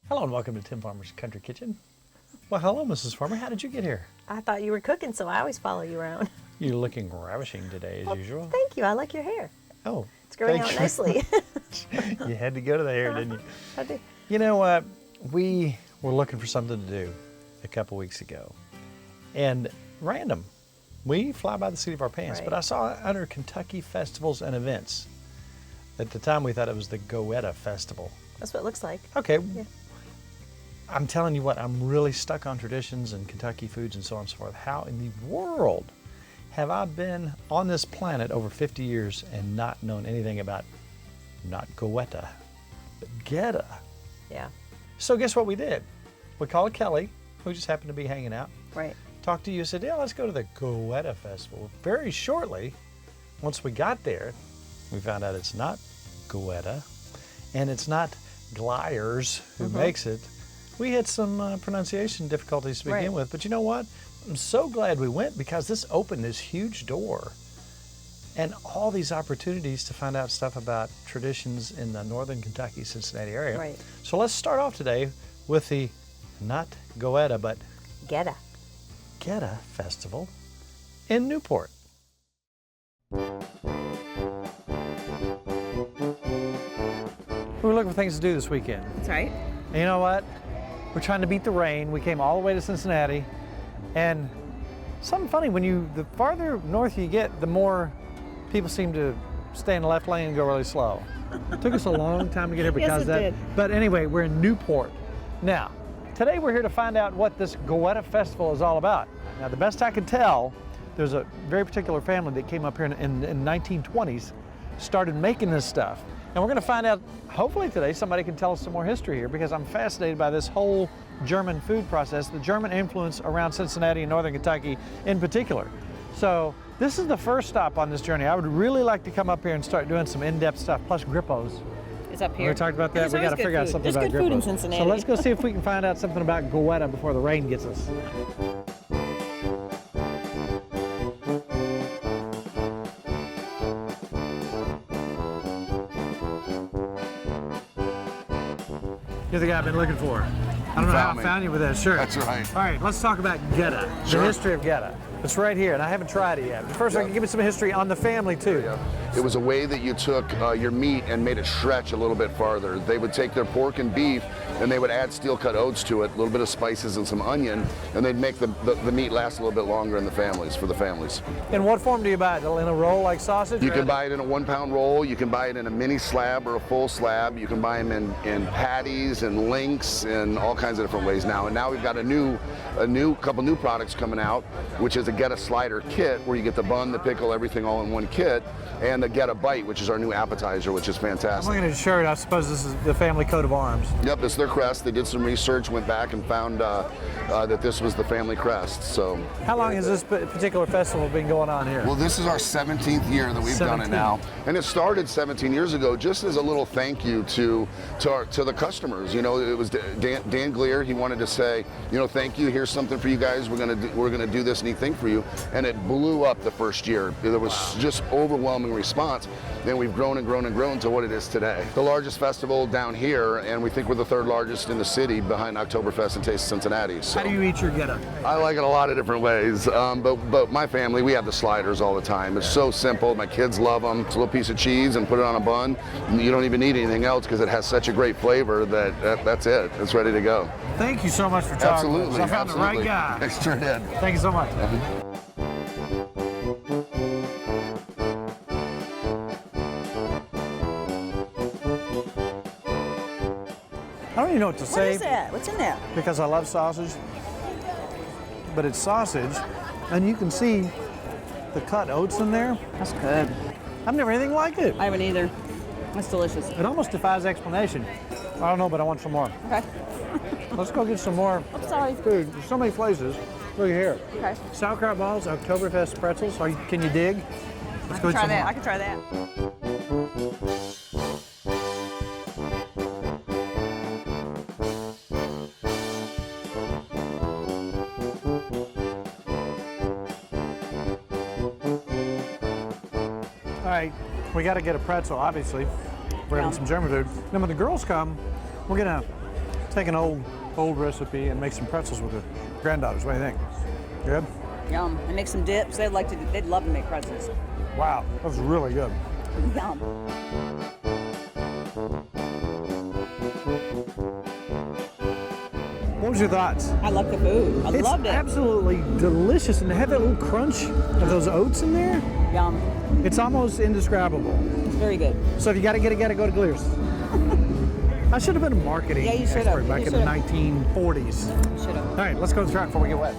Hello and welcome to Tim Farmer's Country Kitchen. Well, hello, Mrs. Farmer. How did you get here? I thought you were cooking, so I always follow you around. You're looking ravishing today, as usual. Thank you. I like your hair. Oh, it's growing out nicely. You had to go to the hair, didn't you? I do. You know what? We were looking for something to do a couple weeks ago, and random. We fly by the seat of our pants, Right. but I saw under Kentucky festivals and events. At the time, we thought it was the Goetta Festival. That's what it looks like. Okay. Yeah. I'm telling you what, I'm really stuck on traditions and Kentucky foods and so on and so forth. How in the world have I been on this planet over 50 years and not known anything about, not Goetta, but Goetta? Yeah. So guess what we did? We called Kelly, who just happened to be hanging out. Right. Talked to you, said, yeah, let's go to the Goetta Festival. Very shortly, once we got there, we found out it's not Goetta, and it's not Glier's who makes it. We had some pronunciation difficulties to begin with, but you know what? I'm so glad we went because this opened this huge door and all these opportunities to find out stuff about traditions in the northern Kentucky, Cincinnati area. Right. So let's start off today with the, not Goetta, but Goetta. Goetta Festival in Newport. We were looking for things to do this weekend. That's right. And you know what? We're trying to beat the rain. We came all the way to Cincinnati, and something funny, the farther north you get, the more people seem to stay in the left lane and go really slow. It took us a long time to get here because of that. did. But anyway, we're in Newport. Now, today we're here to find out what this Goetta Festival is all about. Now, the best I can tell, there's a very particular family that came up here in the 1920s, started making this stuff. And we're going to find out, hopefully today, somebody can tell us some more history here because I'm fascinated by this whole German food process, the German influence around Cincinnati and northern Kentucky in particular. So this is the first stop on this journey. I would really like to come up here and start doing some in-depth stuff, plus Grippos. It's up here. We talked about that. We got to figure out something about Grippos. There's good food in Cincinnati. So let's go see if we can find out something about Goetta before the rain gets us. You're the guy I've been looking for. I don't know how I found you with that shirt. That's right. All right, let's talk about Goetta, the history of Goetta. It's right here, and I haven't tried it yet. But first, I can give me some history on the family, too. It was a way that you took your meat and made it stretch a little bit farther. They would take their pork and beef, and they would add steel-cut oats to it, a little bit of spices and some onion, and they'd make the meat last a little bit longer in the families, for the families. In what form do you buy it? In a roll like sausage? You can buy it in a 1-pound roll. You can buy it in a mini slab or a full slab. You can buy them in patties and links and all kinds of different ways now. And now we've got a couple new products coming out, which is a Goetta slider kit, where you get the bun, the pickle, everything all in one kit, and the Goetta bite, which is our new appetizer, which is fantastic. I'm looking at the shirt. I suppose this is the family coat of arms. Yep, it's their crest. They did some research, went back and found that this was the family crest. So, how long has this particular festival been going on here? well, this is our 17th year that we've done it now, and it started 17 years ago just as a little thank you to the customers. You know, it was Dan Glier. He wanted to say, you know, thank you. Here's something for you guys. We're gonna do this neat thing for you, and it blew up the first year. There was just overwhelming response. Then we've grown and grown and grown to what it is today. The largest festival down here, and we think we're the third largest in the city behind Oktoberfest and Taste of Cincinnati. So. How do you eat your Goetta? I like it a lot of different ways, but my family, we have the sliders all the time. It's so simple. My kids love them. It's a little piece of cheese and put it on a bun. You don't even need anything else because it has such a great flavor that's it. It's ready to go. Thank you so much for talking. Absolutely. I found the right guy. I sure did. Thank you so much. I don't even know what to say. What is that? What's in there? Because I love sausage, but it's sausage, and you can see the cut oats in there. That's good. I've never anything like it. I haven't either. That's delicious. It almost defies explanation. I don't know, but I want some more. Okay. Let's go get some more I'm sorry. food. There's so many places. Look here. Okay. Sauerkraut balls, Oktoberfest pretzels. Can you dig? Let's go get Try some that. more. I can try that. All right, we got to get a pretzel, obviously. We're having some German food. Then when the girls come, we're gonna take an old recipe and make some pretzels with the granddaughters. What do you think? Good? Yum. And make some dips. They'd love to make pretzels. Wow, that was really good. Yum. What was your thoughts? I love the food. I loved it. It's absolutely delicious, and to have that little crunch of those oats in there, Yum. it's almost indescribable. It's very good. So if you got to get it, go to Glier's. I should have been a marketing Yeah, you should expert have. back You in the should have. 1940s. Should have. All right, let's go to the truck before we get wet.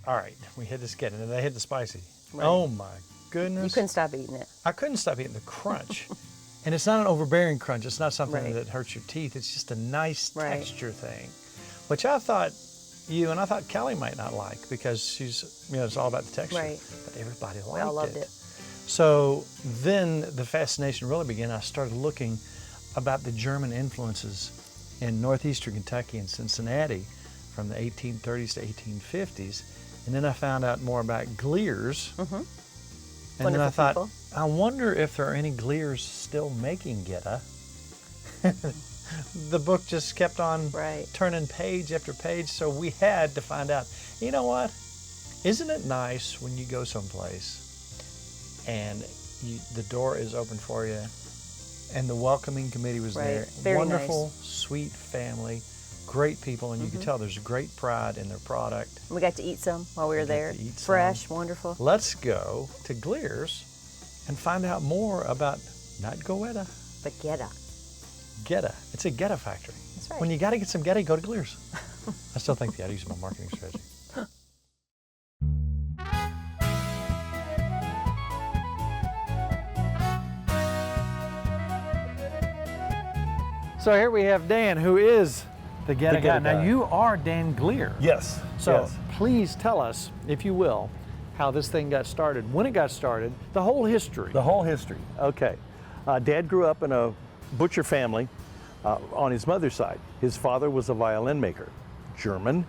All right, we hit the skin, and then they hit the spicy. Right. Oh my goodness. You couldn't stop eating it. I couldn't stop eating the crunch. And it's not an overbearing crunch. It's not something Right. that hurts your teeth. It's just a nice Right. texture thing, which I thought you and I thought Kelly might not like because she's, it's all about the texture. Right. But everybody liked it. We all loved it. So then the fascination really began. I started looking about the German influences in northeastern Kentucky and Cincinnati from the 1830s to 1850s. And then I found out more about Glier's. Mm-hmm. And then I thought, people. I wonder if there are any Gliers still making Goetta. The book just kept on Right. turning page after page, so we had to find out. You know what? Isn't it nice when you go someplace and the door is open for you and the welcoming committee was Right. there? Very Wonderful, nice. sweet family, great people, and you can tell there's great pride in their product. We got to eat some while we were We got there. to eat some. Fresh, wonderful. Let's go to Glier's and find out more about not Goetta, But Goetta. Goetta. It's a Goetta factory. That's right. When you got to get some Goetta, go to Glier's. I still think they ought to use my marketing strategy. So here we have Dan, who is the Goetta guy. Goetta Now guy. you are Dan Glier. Yes. So yes. please tell us, if you will, how this thing got started, when it got started, the whole history. The whole history. Okay. Dad grew up in a butcher family on his mother's side. His father was a violin maker, German.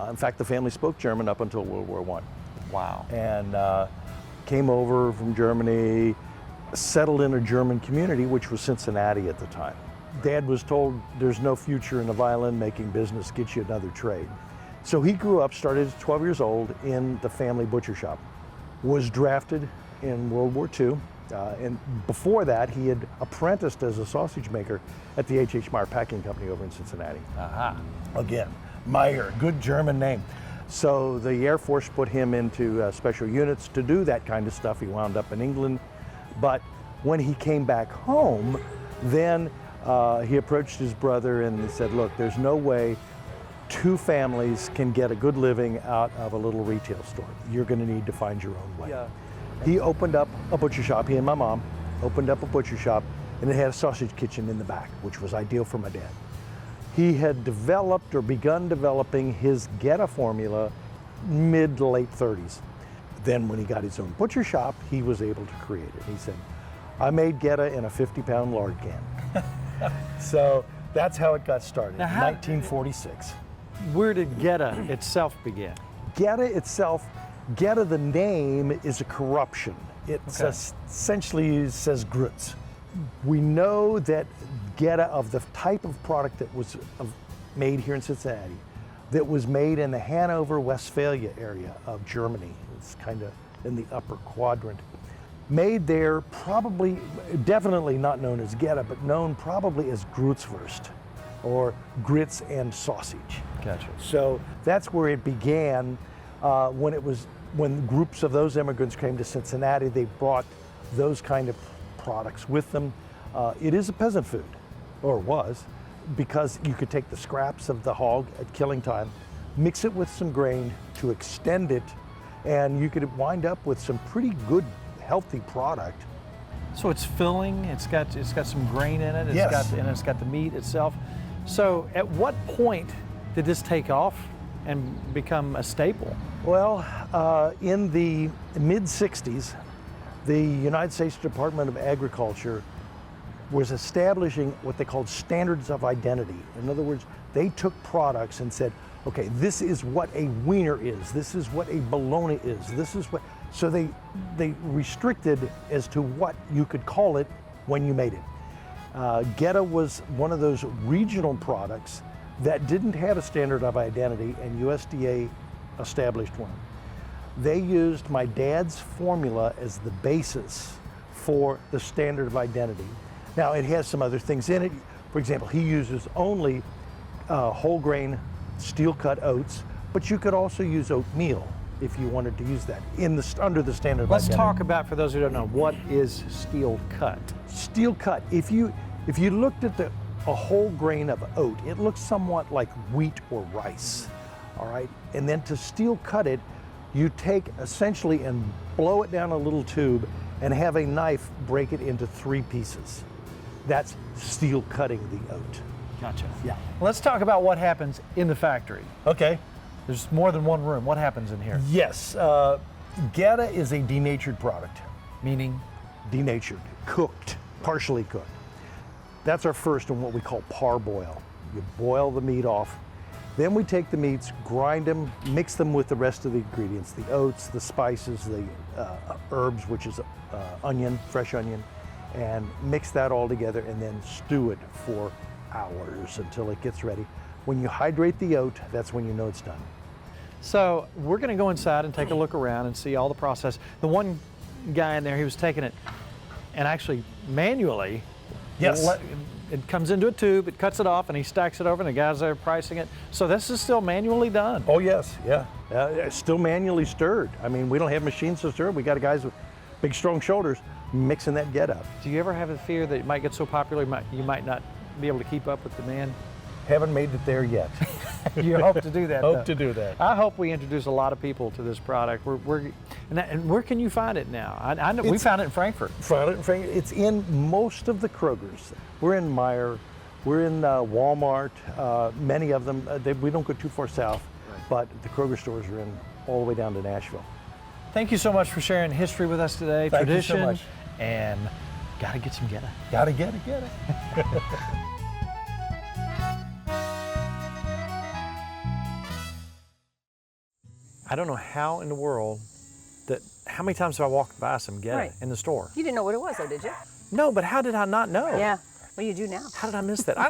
In fact, the family spoke German up until World War I. Wow. And came over from Germany, settled in a German community, which was Cincinnati at the time. Dad was told there's no future in the violin making business, get you another trade. So he grew up, started at 12 years old in the family butcher shop, was drafted in World War II, and before that he had apprenticed as a sausage maker at the H.H. Meyer Packing Company over in Cincinnati. Aha. Again, Meyer, good German name. So the Air Force put him into special units to do that kind of stuff. He wound up in England, but when he came back home, then he approached his brother and he said, look, there's no way two families can get a good living out of a little retail store. You're going to need to find your own way. Yeah. He opened up a butcher shop, he and my mom opened up a butcher shop, and it had a sausage kitchen in the back, which was ideal for my dad. He had developed or begun developing his Goetta formula mid to late 30s. Then when he got his own butcher shop, he was able to create it. He said, I made Goetta in a 50-pound lard can. So that's how it got started, Now in how- 1946. Where did Goetta itself begin? Goetta itself, Goetta, the name, is a corruption. It essentially says grits. We know that Goetta, of the type of product that was made here in Cincinnati, that was made in the Hanover, Westphalia area of Germany. It's kind of in the upper quadrant. Made there, probably, definitely not known as Goetta, but known probably as Grützwurst, or grits and sausage. Gotcha. So that's where it began. When groups of those immigrants came to Cincinnati, they brought those kind of products with them. It is a peasant food, or was, because you could take the scraps of the hog at killing time, mix it with some grain to extend it, and you could wind up with some pretty good, healthy product. So it's filling. It's got some grain in it. Yes. It's got the meat itself. So at what point did this take off and become a staple? Well, in the mid-60s, the United States Department of Agriculture was establishing what they called standards of identity. In other words, they took products and said, okay, this is what a wiener is, this is what a bologna is, this is what, so they restricted as to what you could call it when you made it. Goetta was one of those regional products that didn't have a standard of identity, and USDA established one. They used my dad's formula as the basis for the standard of identity. Now, it has some other things in it. For example, he uses only whole grain steel cut oats, but you could also use oatmeal if you wanted to use that under the standard of Let's identity. talk about, for those who don't know, what is steel cut? Steel cut. If you looked at a whole grain of oat, it looks somewhat like wheat or rice, all right? And then to steel cut it, you take essentially and blow it down a little tube and have a knife break it into 3 pieces. That's steel cutting the oat. Gotcha. Yeah. Let's talk about what happens in the factory. Okay. There's more than one room. What happens in here? Yes, Goetta is a denatured product. Meaning? Denatured, cooked, partially cooked. That's our first and what we call parboil. You boil the meat off. Then we take the meats, grind them, mix them with the rest of the ingredients, the oats, the spices, the herbs, which is onion, fresh onion, and mix that all together and then stew it for hours until it gets ready. When you hydrate the oat, that's when you know it's done. So we're going to go inside and take a look around and see all the process. The one guy in there, he was taking it and actually manually. Yes. It comes into a tube, it cuts it off, and he stacks it over, and the guys there pricing it. So this is still manually done. Oh yes, yeah. It's still manually stirred. I mean, we don't have machines to stir. We got guys with big, strong shoulders mixing that Goetta up. Do you ever have a fear that it might get so popular you might not be able to keep up with demand? Haven't made it there yet. You hope to do that. Hope to do that. I hope we introduce a lot of people to this product. And where can you find it now? I know we found it in Frankfurt. It's in most of the Krogers. We're in Meijer, we're in Walmart. Many of them. We don't go too far south, but the Kroger stores are in all the way down to Nashville. Thank you so much for sharing history with us today. Thank you tradition, so much. And gotta get some Goetta. Gotta get it. I don't know how in the world how many times have I walked by some Goetta in the store? You didn't know what it was, though, did you? No, but how did I not know? Yeah. Well, you do now. How did I miss that? I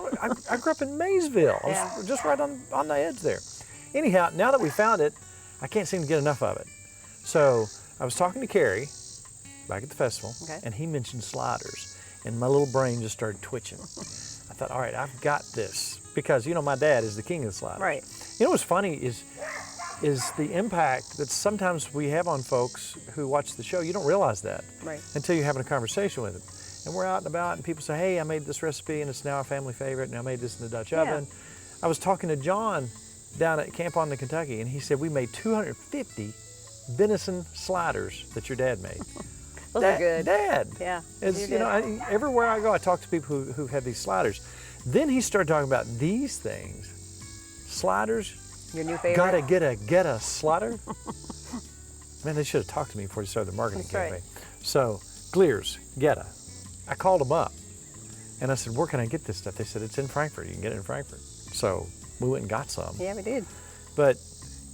grew up in Maysville. I was just right on the edge there. Anyhow, now that we found it, I can't seem to get enough of it. So I was talking to Kerry back at the festival, and he mentioned sliders, and my little brain just started twitching. I thought, all right, I've got this. Because, my dad is the king of the sliders. Right. You know what's funny is the impact that sometimes we have on folks who watch the show. You don't realize that until you're having a conversation with them. And we're out and about and people say, hey, I made this recipe and it's now a family favorite and I made this in the Dutch oven. I was talking to John down at Camp on the Kentucky and he said, we made 250 venison sliders that your dad made. Those are good. Dad. Yeah. Everywhere I go, I talk to people who've had these sliders. Then he started talking about these things. Sliders. Your new favorite? Gotta get a Goetta slider. Man, they should have talked to me before they started the marketing campaign. So, Glier's, Goetta. I called them up and I said, where can I get this stuff? They said, it's in Frankfurt. You can get it in Frankfurt. So, we went and got some. Yeah, we did. But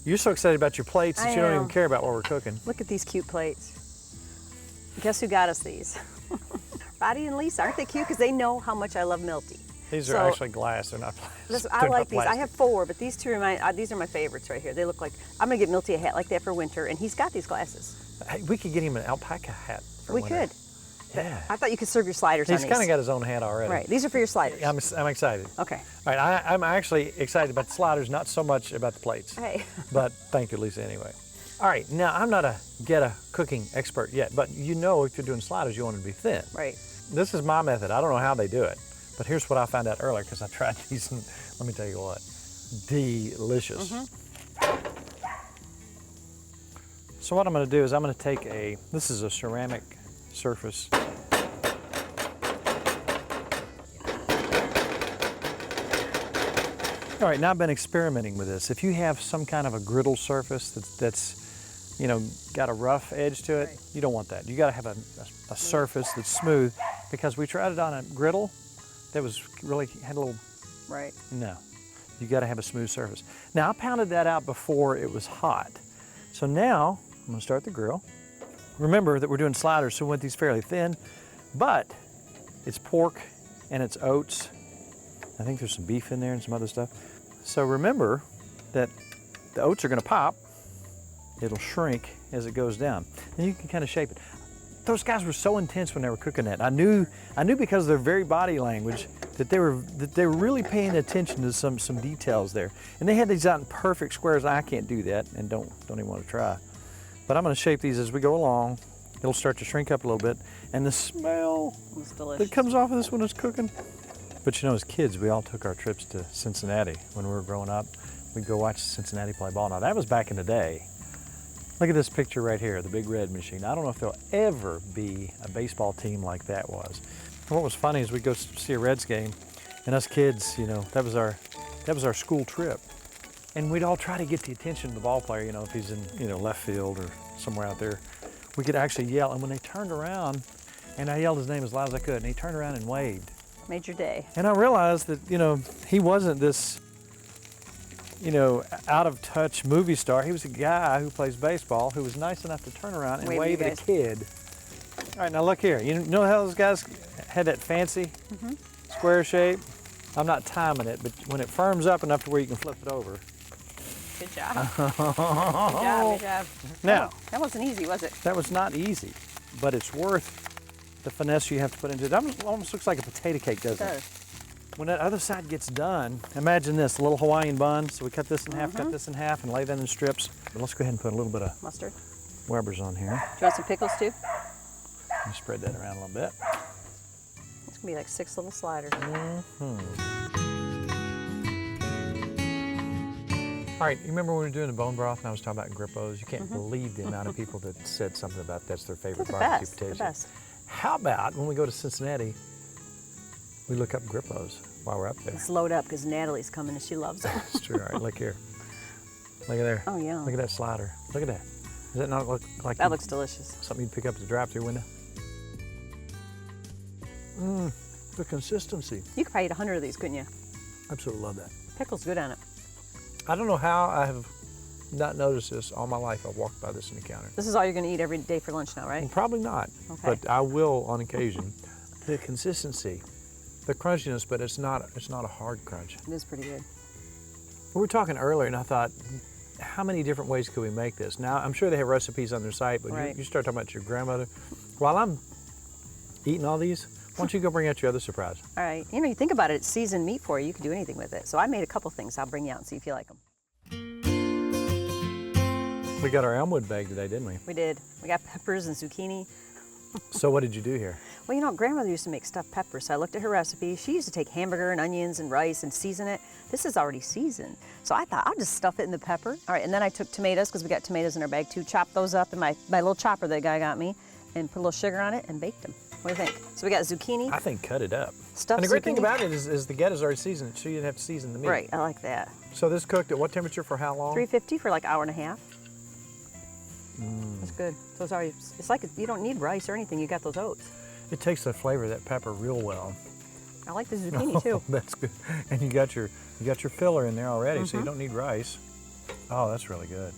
you're so excited about your plates that you don't even care about what we're cooking. Look at these cute plates. Guess who got us these? Roddy and Lisa. Aren't they cute? Because they know how much I love Milty. These are actually glass, they're not plastic. I like these. I have 4, but these 2 are these are my favorites right here. They look like, I'm gonna get Milty a hat like that for winter, and he's got these glasses. Hey, we could get him an alpaca hat for winter. We could. Yeah. I thought you could serve your sliders on these. He's kind of got his own hat already. Right, these are for your sliders. I'm excited. Okay. All right, I'm actually excited about the sliders, not so much about the plates. Hey. But thank you, Lisa, anyway. All right, now I'm not a Goetta cooking expert yet, but if you're doing sliders, you want it to be thin. Right. This is my method. I don't know how they do it, but here's what I found out earlier because I tried these and let me tell you what, delicious. So what I'm gonna do is I'm gonna take this is a ceramic surface. All right, now I've been experimenting with this. If you have some kind of a griddle surface that's got a rough edge to it, you don't want that. You gotta have a surface that's smooth because we tried it on a griddle that had a little, no. You gotta have a smooth surface. Now I pounded that out before it was hot. So now I'm gonna start the grill. Remember that we're doing sliders, so we want these fairly thin, but It's pork and it's oats. I think there's some beef in there and some other stuff. So remember that the oats are going to pop. It'll shrink as it goes down. And you can kind of shape it. Those guys were so intense when they were cooking that. I knew because of their very body language that they were really paying attention to some details there. And they had these out in perfect squares. I can't do that and don't even want to try. But I'm going to shape these as we go along. It'll start to shrink up a little bit. And the smell that comes off of this when it's cooking. But you know, as kids, we all took our trips to Cincinnati when we were growing up. We'd go watch Cincinnati play ball. Now that was back in the day. Look at this picture right here, the Big Red Machine. I don't know if there'll ever be a baseball team like that was. And what was funny is we'd go see a Reds game, and us kids, you know, that was our school trip. And we'd all try to get the attention of the ball player, you know, if he's in, you know, left field or somewhere out there. We could actually yell, and when they turned around, and I yelled his name as loud as I could, and he turned around and waved. Made your day. And I realized that, you know, he wasn't this, you know, out of touch movie star. He was a guy who plays baseball who was nice enough to turn around and wave at a kid. All right, now look here. You know how those guys had that fancy square shape? I'm not timing it, but when it firms up enough to where you can flip it over. Good job. Good job, good job. Now, that wasn't easy, was it? that was not easy, but it's worth the finesse you have to put into it. It almost looks like a potato cake, doesn't it? When that other side gets done, imagine this, a little Hawaiian bun. So we cut this in half, cut this in half, and lay that in strips. But let's go ahead and put a little bit of Mustard. Weber's on here. Do you want some pickles too? Let me spread that around a little bit. It's gonna be like 6 little sliders. All right, you remember when we were doing the bone broth and I was talking about grippos? You can't believe the amount of people that said something about that's their favorite barbecue potato. The best. How about when we go to Cincinnati, we look up grippos while we're up there? Let's load up because Natalie's coming and she loves them. It's true. All right, look here. Look at there. Oh, yeah. Look at that slider. Look at that. Does that not look like That looks delicious. something you'd pick up at the drive-through window? The consistency. You could probably eat 100 of these, couldn't you? Absolutely love that. Pickle's good on it. I don't know how I have not noticed this all my life. I've walked by this in the counter. This is all you're gonna eat every day for lunch now, right? Probably not, Okay. but I will on occasion. The consistency, the crunchiness, but it's not a hard crunch. It is pretty good. We were talking earlier, and I thought, how many different ways could we make this? Now, I'm sure they have recipes on their site, but Right. you start talking about your grandmother. While I'm eating all these, why don't you go bring out your other surprise? All right. You know, you think about it, it's seasoned meat for you. You can do anything with it. So I made a couple things. I'll bring you out and see if you like them. We got our Elmwood bag today, didn't we? We did. We got peppers and zucchini. So what did you do here? Well, you know, grandmother used to make stuffed peppers, so I looked at her recipe. She used to take hamburger and onions and rice and season it. This is already seasoned. So I thought, I'll just stuff it in the pepper. All right, and then I took tomatoes, because we got tomatoes in our bag too, chopped those up in my little chopper that guy got me, and put a little sugar on it and baked them. What do you think? So we got zucchini. I think cut it up. Stuffed And the great thing zucchini. about it is the Goetta's already seasoned, so you didn't have to season the meat. Right, I like that. So this cooked at what temperature for how long? 350 for like an hour and a half. That's good. So it's already, it's like you don't need rice or anything. You got those oats. It takes the flavor of that pepper real well. I like the zucchini too. That's good. And you got your filler in there already, so you don't need rice. Oh, that's really good.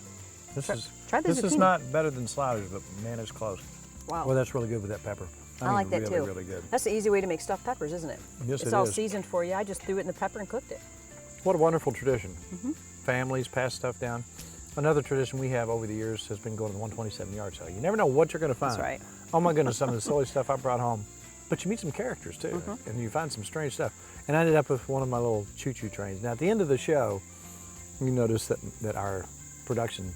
Try the This is zucchini. not better than sliders, but man, it's close. Wow. Well, that's really good with that pepper. I mean, like that really, too. really good. That's the easy way to make stuffed peppers, isn't it? Yes, it's it all is. seasoned for you. I just threw it in the pepper and cooked it. What a wonderful tradition. Families pass stuff down. Another tradition we have over the years has been going to the 127 yard sale. You never know what you're going to find. That's right. Oh my goodness, some of the silly stuff I brought home. But you meet some characters too, and you find some strange stuff. And I ended up with one of my little choo-choo trains. Now at the end of the show, you notice that our production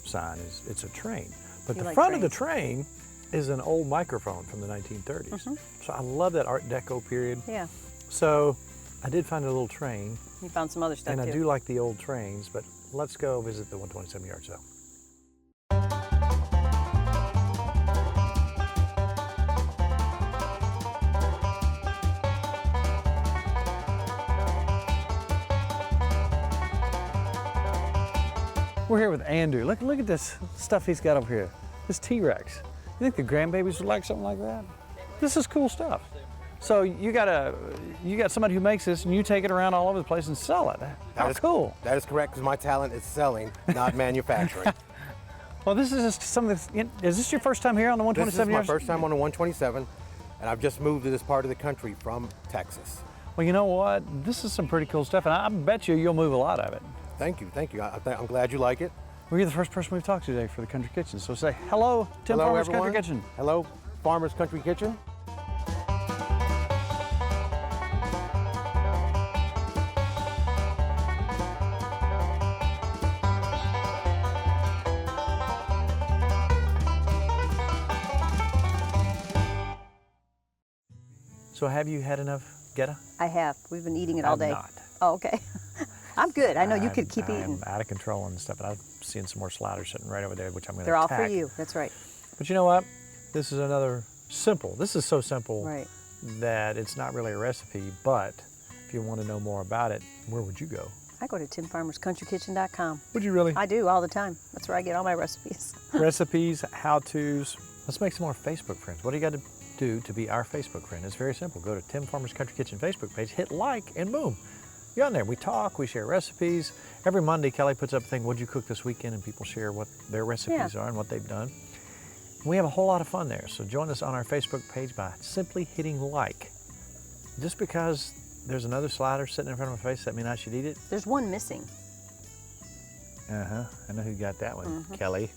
sign it's a train. But You the like front of the trains. train is an old microphone from the 1930s. So I love that Art Deco period. Yeah. So I did find a little train, You found some other stuff and too. I do like the old trains, but let's go visit the 127 yard sale. We're here with Andrew. Look at this stuff he's got over here. This T-Rex. You think the grandbabies would like something like that? This is cool stuff. So you got somebody who makes this, and you take it around all over the place and sell it. How cool! That is correct, because my talent is selling, not manufacturing. Well, this is just some of the. Is this your first time here on the 127 This is my yard? first time on the 127. and I've just moved to this part of the country from Texas. Well, you know what? This is some pretty cool stuff, and I bet you'll move a lot of it. Thank you, thank you. I'm glad you like it. Well, you're the first person we've talked to today for the Country Kitchen, so say hello, Tim Hello, Farmer's everyone. Country Kitchen. Hello, Farmer's Country Kitchen. So have you had enough Goetta? I have. We've been eating it all I've day. not. Oh, okay. I'm good. I know you could keep eating. I'm out of control and stuff, and I'm seeing some more sliders sitting right over there, which I'm going to They're all attack. for you. That's right. But you know what? This is another simple. This is so simple Right. that it's not really a recipe, but if you want to know more about it, where would you go? I go to timfarmerscountrykitchen.com. Would you really? I do all the time. That's where I get all my recipes. Recipes, how-tos. Let's make some more Facebook friends. What do you got to do to be our Facebook friend? It's very simple. Go to Tim Farmer's Country Kitchen Facebook page, hit like, and boom. You're on there. We talk, we share recipes. Every Monday, Kelly puts up a thing, what'd you cook this weekend? And people share what their recipes are and what they've done. We have a whole lot of fun there. So join us on our Facebook page by simply hitting like. Just because there's another slider sitting in front of my face, that mean I should eat it? There's one missing. Uh-huh. I know who got that one. Kelly.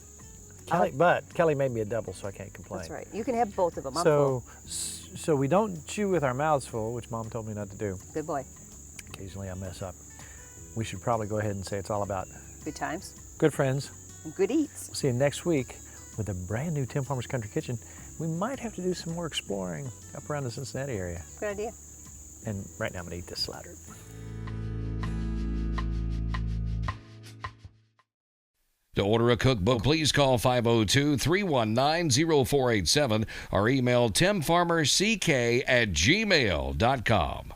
But Kelly made me a double, so I can't complain. That's right. You can have both of them. I'm full. So we don't chew with our mouths full, which Mom told me not to do. Good boy. Occasionally I mess up. We should probably go ahead and say it's all about Good times. good friends. And good eats. We'll see you next week with a brand new Tim Farmer's Country Kitchen. We might have to do some more exploring up around the Cincinnati area. Good idea. And right now I'm gonna eat this slider. To order a cookbook, please call 502-319-0487 or email timfarmerck@gmail.com.